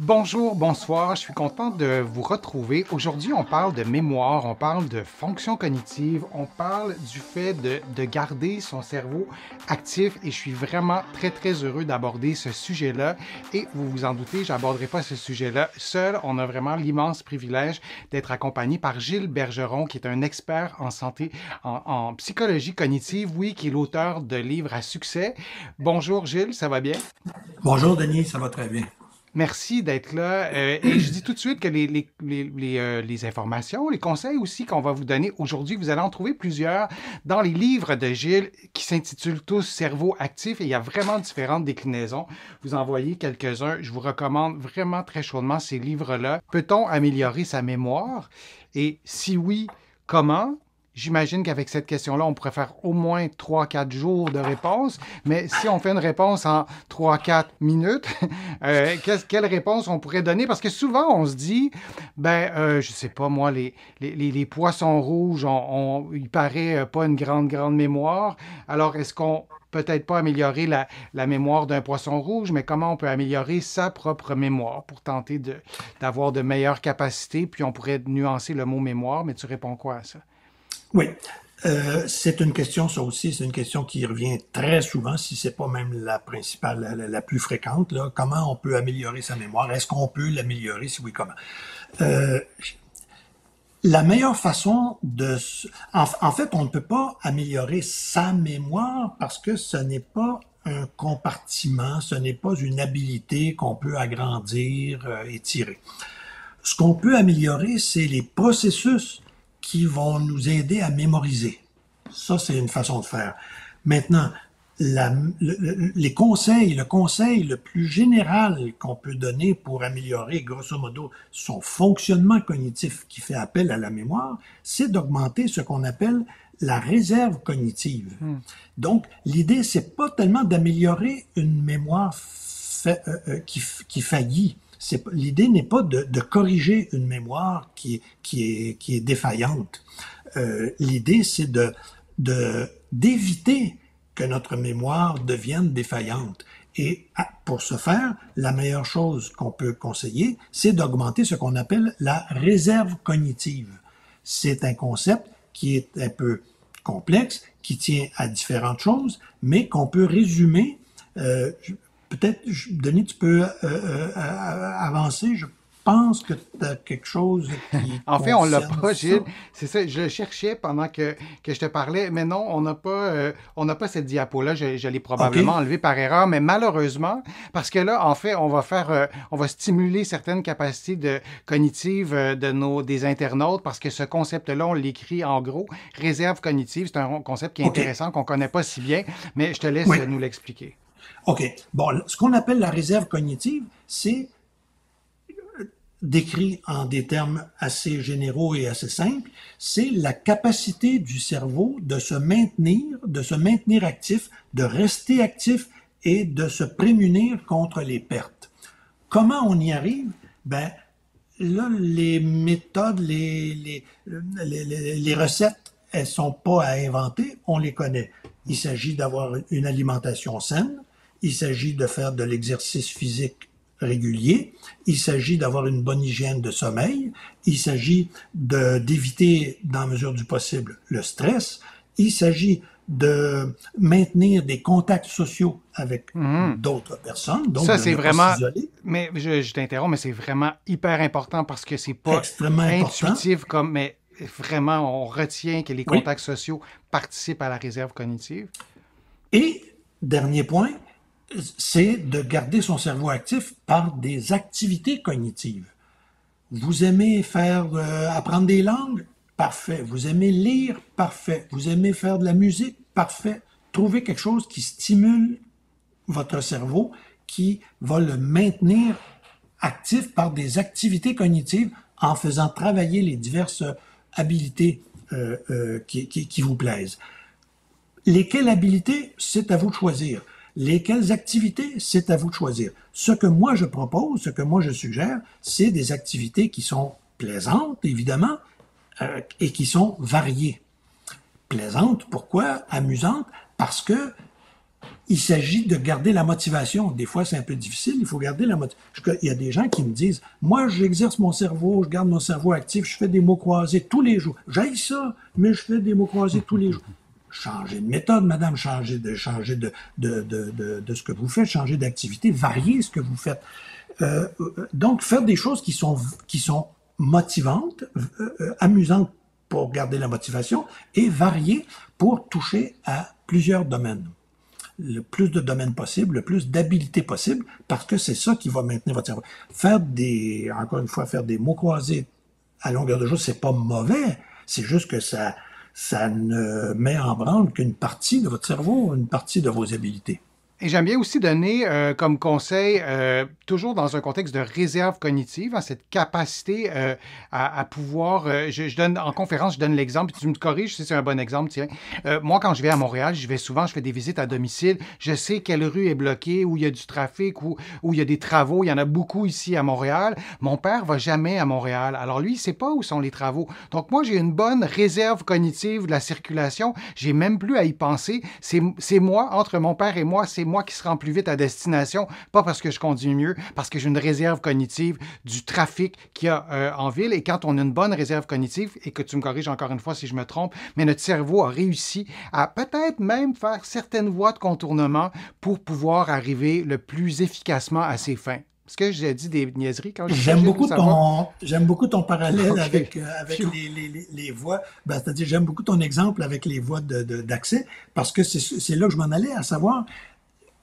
Bonjour, bonsoir, je suis content de vous retrouver. Aujourd'hui, on parle de mémoire, on parle de fonction cognitive, on parle du fait de garder son cerveau actif et je suis vraiment très heureux d'aborder ce sujet-là. Et vous vous en doutez, j'aborderai pas ce sujet-là seul. On a vraiment l'immense privilège d'être accompagné par Gilles Bergeron, qui est un expert en santé, en psychologie cognitive, oui, qui est l'auteur de livres à succès. Bonjour Gilles, ça va bien? Bonjour Denis, ça va très bien. Merci d'être là. Et je dis tout de suite que les informations, les conseils aussi qu'on va vous donner aujourd'hui, vous allez en trouver plusieurs dans les livres de Gilles qui s'intitulent tous Cerveau actif et il y a vraiment différentes déclinaisons. Vous en voyez quelques-uns. Je vous recommande vraiment très chaudement ces livres-là. Peut-on améliorer sa mémoire? Et si oui, comment? J'imagine qu'avec cette question-là, on pourrait faire au moins 3-4 jours de réponse, mais si on fait une réponse en 3-4 minutes, quelle réponse on pourrait donner? Parce que souvent, on se dit, je sais pas, moi, les poissons rouges, il paraît pas une grande mémoire. Alors, est-ce qu'on peut-être pas améliorer la mémoire d'un poisson rouge, mais comment on peut améliorer sa propre mémoire pour tenter d'avoir de meilleures capacités? Puis on pourrait nuancer le mot mémoire, mais tu réponds quoi à ça? Oui, c'est une question, ça aussi, c'est une question qui revient très souvent, si c'est pas même la principale, la plus fréquente, là. Comment on peut améliorer sa mémoire? Est-ce qu'on peut l'améliorer? Si oui, comment? Euh, la meilleure façon en fait, on ne peut pas améliorer sa mémoire parce que ce n'est pas un compartiment, ce n'est pas une habilité qu'on peut agrandir, étirer. Ce qu'on peut améliorer, c'est les processus qui vont nous aider à mémoriser. Ça, c'est une façon de faire. Maintenant, les conseils, le conseil le plus général qu'on peut donner pour améliorer, grosso modo, son fonctionnement cognitif qui fait appel à la mémoire, c'est d'augmenter ce qu'on appelle la réserve cognitive. Hmm. Donc, l'idée, c'est pas tellement d'améliorer une mémoire qui faillit. L'idée n'est pas de corriger une mémoire qui est défaillante. L'idée, c'est d'éviter que notre mémoire devienne défaillante. Et pour ce faire, la meilleure chose qu'on peut conseiller, c'est d'augmenter ce qu'on appelle la réserve cognitive. C'est un concept qui est un peu complexe, qui tient à différentes choses, mais qu'on peut résumer. Peut-être, Denis, tu peux avancer. Je pense que tu as quelque chose qui En fait, on l'a concerne pas, ça. Gilles. C'est ça, je cherchais pendant que je te parlais, mais non, on n'a pas cette diapo-là. Je l'ai OK. probablement enlevée par erreur, mais malheureusement, parce que là, en fait, on va stimuler certaines capacités cognitives des internautes, parce que ce concept-là, on l'écrit en gros, réserve cognitive. C'est un concept qui est OK. intéressant, qu'on connaît pas si bien, mais je te laisse Oui. nous l'expliquer. OK. Bon, ce qu'on appelle la réserve cognitive, c'est décrit en des termes assez généraux et assez simples, c'est la capacité du cerveau de se maintenir actif, de rester actif et de se prémunir contre les pertes. Comment on y arrive? Ben, là, les méthodes, les recettes, elles sont pas à inventer, on les connaît. Il s'agit d'avoir une alimentation saine, il s'agit de faire de l'exercice physique régulier, il s'agit d'avoir une bonne hygiène de sommeil, il s'agit d'éviter, dans la mesure du possible, le stress, il s'agit de maintenir des contacts sociaux avec Mhm. d'autres personnes, donc Ça, de c'est ne pas vraiment, s'isoler, mais je t'interromps, mais c'est vraiment hyper important parce que c'est pas extrêmement important. intuitif comme, mais vraiment, on retient que les Oui. contacts sociaux participent à la réserve cognitive. Et, dernier point, c'est de garder son cerveau actif par des activités cognitives. Vous aimez apprendre des langues? Parfait. Vous aimez lire? Parfait. Vous aimez faire de la musique? Parfait. Trouvez quelque chose qui stimule votre cerveau, qui va le maintenir actif par des activités cognitives en faisant travailler les diverses habilités qui vous plaisent. Lesquelles habilités, c'est à vous de choisir. Lesquelles activités, c'est à vous de choisir. Ce que moi je propose, ce que moi je suggère, c'est des activités qui sont plaisantes, évidemment, et qui sont variées. Plaisantes, pourquoi? Amusantes, parce que il s'agit de garder la motivation. Des fois, c'est un peu difficile, il faut garder la motivation. Il y a des gens qui me disent, moi, j'exerce mon cerveau, je garde mon cerveau actif, je fais des mots croisés tous les jours. J'haïs ça, mais je fais des mots croisés tous les jours. Changer de méthode, madame, changer de ce que vous faites, changer d'activité, varier ce que vous faites. Donc, faire des choses qui sont motivantes, amusantes pour garder la motivation et varier pour toucher à plusieurs domaines. Le plus de domaines possible, le plus d'habilités possible, parce que c'est ça qui va maintenir votre cerveau. Encore une fois, faire des mots croisés à longueur de jour, c'est pas mauvais. C'est juste que ça ne met en branle qu'une partie de votre cerveau, une partie de vos habilités. Et j'aime bien aussi donner comme conseil, toujours dans un contexte de réserve cognitive, hein, cette capacité à pouvoir... je donne en conférence, je donne l'exemple, puis tu me corriges si c'est un bon exemple, tiens. Moi, quand je vais à Montréal, j'y vais souvent, je fais des visites à domicile, je sais quelle rue est bloquée, où il y a du trafic, où il y a des travaux, il y en a beaucoup ici à Montréal. Mon père va jamais à Montréal, alors lui, il sait pas où sont les travaux. Donc moi, j'ai une bonne réserve cognitive de la circulation, j'ai même plus à y penser. C'est moi, entre mon père et moi, c'est moi qui se rend plus vite à destination, pas parce que je conduis mieux, parce que j'ai une réserve cognitive du trafic qu'il y a en ville. Et quand on a une bonne réserve cognitive, et que tu me corriges encore une fois si je me trompe, mais notre cerveau a réussi à peut-être même faire certaines voies de contournement pour pouvoir arriver le plus efficacement à ses fins. Est-ce que j'ai dit des niaiseries quand je dis J'aime Gilles, ou beaucoup ça va? ton parallèle OK. avec Phew. les voies. Ben, c'est-à-dire, j'aime beaucoup ton exemple avec les voies d'accès parce que c'est là que je m'en allais, à savoir,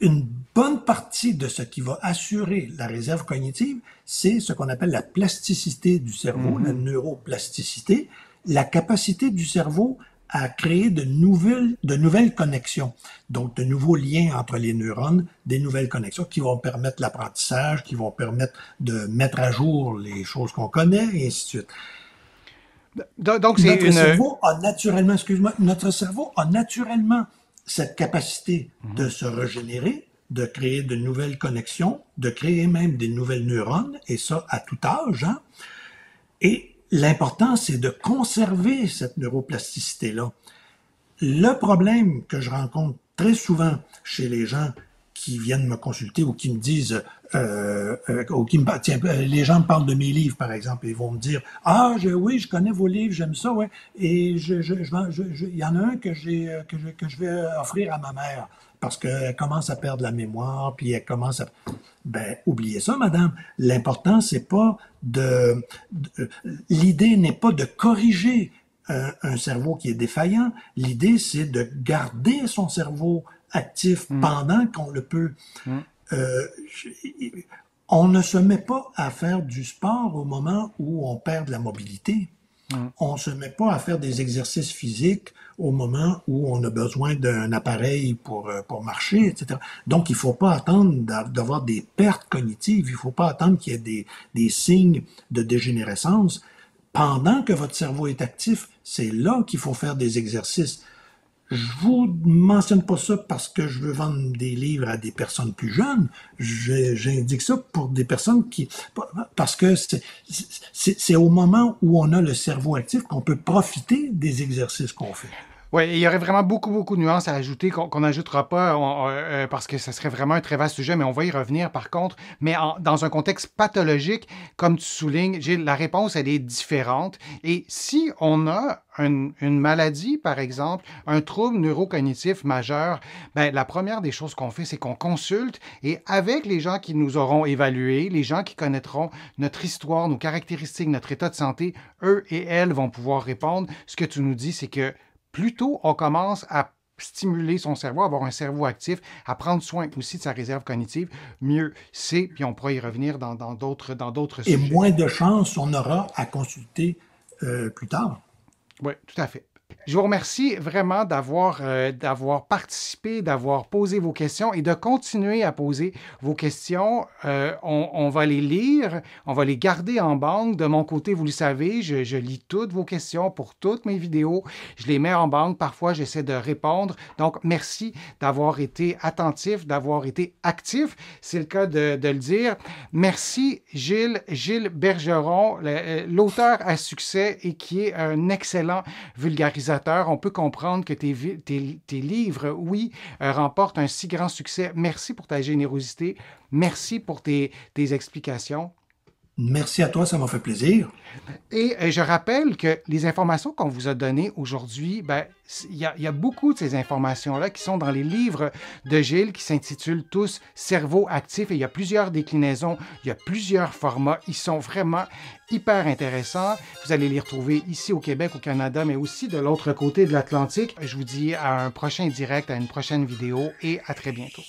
une bonne partie de ce qui va assurer la réserve cognitive, c'est ce qu'on appelle la plasticité du cerveau, la neuroplasticité, la capacité du cerveau à créer de nouvelles connexions, donc de nouveaux liens entre les neurones, des nouvelles connexions qui vont permettre l'apprentissage, qui vont permettre de mettre à jour les choses qu'on connaît, et ainsi de suite. Donc, c'est Notre une... cerveau a naturellement, excuse-moi, notre cerveau a naturellement cette capacité de se régénérer, de créer de nouvelles connexions, de créer même des nouvelles neurones, et ça à tout âge, hein? Et l'important, c'est de conserver cette neuroplasticité-là. Le problème que je rencontre très souvent chez les gens qui viennent me consulter ou qui me disent, ou qui me, tiens, les gens me parlent de mes livres, par exemple, et ils vont me dire, ah, oui, je connais vos livres, j'aime ça, ouais, et il y en a un que je vais offrir à ma mère parce qu'elle commence à perdre la mémoire, puis elle commence à... Ben, oubliez ça, madame. L'important, c'est pas l'idée n'est pas de corriger un cerveau qui est défaillant. L'idée, c'est de garder son cerveau actif pendant qu'on le peut. Euh, on ne se met pas à faire du sport au moment où on perd de la mobilité. On ne se met pas à faire des exercices physiques au moment où on a besoin d'un appareil pour marcher, etc. Donc, il ne faut pas attendre d'avoir des pertes cognitives. Il ne faut pas attendre qu'il y ait des signes de dégénérescence. Pendant que votre cerveau est actif, c'est là qu'il faut faire des exercices. Je vous mentionne pas ça parce que je veux vendre des livres à des personnes plus jeunes. J'indique ça pour des personnes parce que c'est au moment où on a le cerveau actif qu'on peut profiter des exercices qu'on fait. Oui, il y aurait vraiment beaucoup, beaucoup de nuances à ajouter qu'on n'ajoutera pas parce que ce serait vraiment un très vaste sujet, mais on va y revenir par contre. Mais dans un contexte pathologique, comme tu soulignes, Gilles, la réponse, elle est différente. Et si on a une maladie, par exemple, un trouble neurocognitif majeur, ben, la première des choses qu'on fait, c'est qu'on consulte et avec les gens qui nous auront évalués, les gens qui connaîtront notre histoire, nos caractéristiques, notre état de santé, eux et elles vont pouvoir répondre. Ce que tu nous dis, c'est que plus tôt on commence à stimuler son cerveau, avoir un cerveau actif, à prendre soin aussi de sa réserve cognitive, mieux c'est, puis on pourra y revenir dans d'autres Et sujets. moins de chances on aura à consulter plus tard. Oui, tout à fait. Je vous remercie vraiment d'avoir participé, d'avoir posé vos questions et de continuer à poser vos questions. On va les lire, on va les garder en banque. De mon côté, vous le savez, je lis toutes vos questions pour toutes mes vidéos. Je les mets en banque. Parfois, j'essaie de répondre. Donc, merci d'avoir été attentif, d'avoir été actif. C'est le cas de le dire. Merci, Gilles Bergeron, l'auteur à succès et qui est un excellent vulgarisateur vulgarisateur. On peut comprendre que tes livres, oui, remportent un si grand succès. Merci pour ta générosité. Merci pour tes explications. Merci à toi, ça m'a fait plaisir. Et je rappelle que les informations qu'on vous a données aujourd'hui, ben, il y a beaucoup de ces informations-là qui sont dans les livres de Gilles qui s'intitulent tous Cerveau actif et il y a plusieurs déclinaisons, il y a plusieurs formats. Ils sont vraiment hyper intéressants. Vous allez les retrouver ici au Québec, au Canada, mais aussi de l'autre côté de l'Atlantique. Je vous dis à un prochain direct, à une prochaine vidéo et à très bientôt.